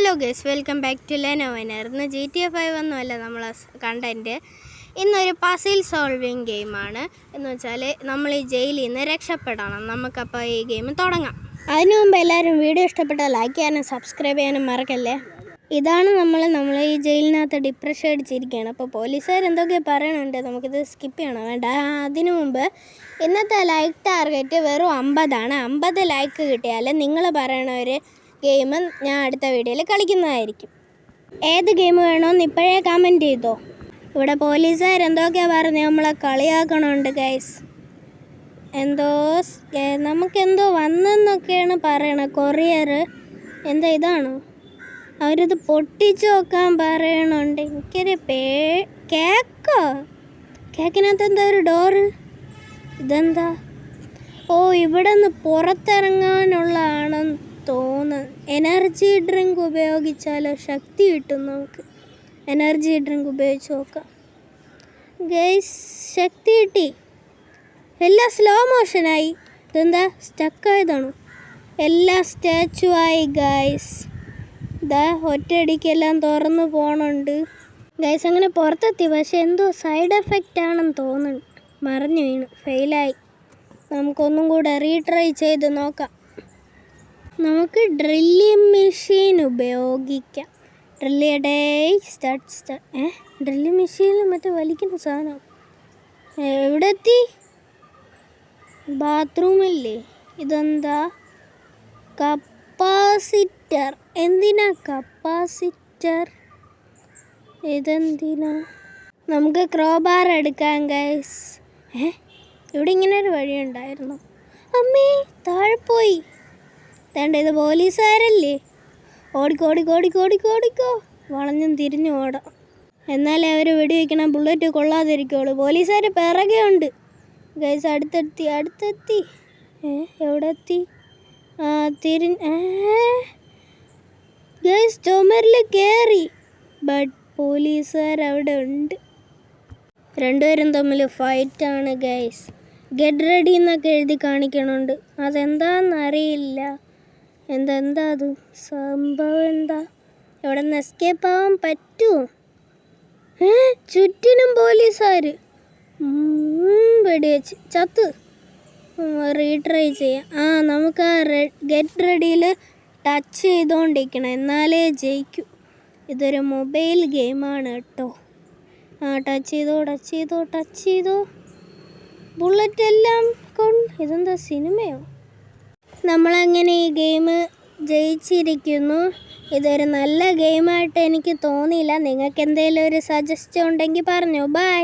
Hello guys, welcome back to ലെനോവനർ. ഇന്ന് GTA 5 ഒന്നുമല്ല നമ്മൾ കണ്ടൻറ്റ്. ഇന്നൊരു പസിൽ സോൾവിങ് ഗെയിമാണ്. എന്ന് വെച്ചാൽ നമ്മൾ ഈ ജയിലിൽ നിന്ന് രക്ഷപ്പെടണം. നമുക്കപ്പോൾ ഈ ഗെയിം തുടങ്ങാം. അതിനു മുമ്പ് എല്ലാവരും വീഡിയോ ഇഷ്ടപ്പെട്ടാൽ ലൈക്ക് ചെയ്യാനും സബ്സ്ക്രൈബ് ചെയ്യാനും മറക്കല്ലേ. ഇതാണ് നമ്മൾ ഈ ജയിലിനകത്ത് ഡിപ്രഷൻ അടിച്ചിരിക്കുകയാണ്. അപ്പോൾ പോലീസുകാർ എന്തൊക്കെ പറയണുണ്ട്, നമുക്കിത് സ്കിപ്പ് ചെയ്യണം വേണ്ട. അതിനു മുമ്പ് ഇന്നത്തെ ലൈക്ക് ടാർഗറ്റ് വെറും 50 ആണ്. 50 ലൈക്ക് കിട്ടിയാൽ നിങ്ങൾ പറയണ ഒരു ഗെയിം ഞാൻ അടുത്ത വീഡിയോയിൽ കളിക്കുന്നതായിരിക്കും. ഏത് ഗെയിം വേണമെന്ന് ഇപ്പോഴേ കമൻറ്റ് ചെയ്തോ. ഇവിടെ പോലീസുകാർ എന്തൊക്കെയാണ് പറഞ്ഞത്, നമ്മളെ കളിയാക്കണുണ്ട് ഗൈസ്. നമുക്കെന്തോ വന്നെന്നൊക്കെയാണ് പറയണത്. കൊറിയർ എന്താ ഇതാണോ? അവരിത് പൊട്ടിച്ച് നോക്കാൻ പറയണുണ്ട്. എനിക്കൊരു കേക്കിനകത്ത് എന്താ ഒരു ഡോറ്? ഇതെന്താ? ഇവിടെ നിന്ന് പുറത്തിറങ്ങാനുള്ളതാണെന്ന് തോന്നുന്നു. എനർജി ഡ്രിങ്ക് ഉപയോഗിച്ചാലോ ശക്തി കിട്ടും. നമുക്ക് എനർജി ഡ്രിങ്ക് ഉപയോഗിച്ച് നോക്കാം ഗൈസ്. ശക്തി കിട്ടി. എല്ലാം സ്ലോ മോഷനായി. ഇതെന്താ സ്റ്റക്കായതാണോ? എല്ലാം സ്റ്റാച്ചു ആയി ഗൈസ്. ഇതാ ഒറ്റയടിക്കെല്ലാം തുറന്നു പോകണുണ്ട് ഗൈസ്. അങ്ങനെ പുറത്തെത്തി, പക്ഷെ എന്തോ സൈഡ് എഫക്റ്റ് ആണെന്ന് തോന്നുന്നു. മറിഞ്ഞു വീണ് ഫെയിലായി. നമുക്കൊന്നും കൂടെ റീട്രൈ ചെയ്ത് നോക്കാം. നമുക്ക് ഡ്രില്ലിംഗ് മെഷീൻ ഉപയോഗിക്കാം. ഡ്രില്ലിംഗ് മെഷീനിൽ മറ്റേ വലിക്കുന്ന സാധനം എവിടെ എത്തി? ബാത്റൂമല്ലേ? ഇതെന്താ? കപ്പാസിറ്റർ. എന്തിനാ കപ്പാസിറ്റർ? ഇതെന്തിനാ? നമുക്ക് ക്രോബാർ എടുക്കാം ഗൈസ്. ഇവിടെ ഇങ്ങനെ ഒരു വഴിയുണ്ടായിരുന്നു. അമ്മേ, താഴെ പോയി. വേണ്ട, ഇത് പോലീസുകാരല്ലേ? ഓടിക്കോ. വളഞ്ഞും തിരിഞ്ഞും ഓടാം. എന്നാലേ അവർ വെടിവെക്കണ ബുള്ളറ്റ് കൊള്ളാതിരിക്കുള്ളൂ. പോലീസുകാർ പിറകെ ഉണ്ട് ഗൈസ്. അടുത്തെത്തി. എവിടെ എത്തി? ഗൈസ് ചുമരിൽ കയറി. ബട്ട് പോലീസുകാർ അവിടെ ഉണ്ട്. രണ്ടുപേരും തമ്മിൽ ഫൈറ്റാണ് ഗൈസ്. ഗെറ്റ് റെഡി എന്നൊക്കെ എഴുതി കാണിക്കണുണ്ട്. അതെന്താണെന്നറിയില്ല. എന്താ അത് സംഭവം? എന്താ എവിടെ നിന്ന് എസ്കേപ്പ് ആവാൻ പറ്റുമോ? ചുറ്റിനും പോലീസുകാർ. വെടിവെച്ച് ചത്ത്. റീട്രൈ ചെയ്യാം. നമുക്ക് ആ ഗെറ്റ് റെഡിയിൽ ടച്ച് ചെയ്തുകൊണ്ടിരിക്കണം, എന്നാലേ ജയിക്കൂ. ഇതൊരു മൊബൈൽ ഗെയിമാണ് കേട്ടോ. ടച്ച് ചെയ്തോ. ബുള്ളറ്റ് എല്ലാം ഇതെന്താ സിനിമയോ? നമ്മളങ്ങനെ ഈ ഗെയിം ജയിച്ചിരിക്കുന്നു. ഇതൊരു നല്ല ഗെയിമായിട്ട് എനിക്ക് തോന്നിയില്ല. നിങ്ങൾക്ക് എന്തെങ്കിലും ഒരു സജസ്റ്റ് ഉണ്ടെങ്കിൽ പറഞ്ഞോ. ബൈ.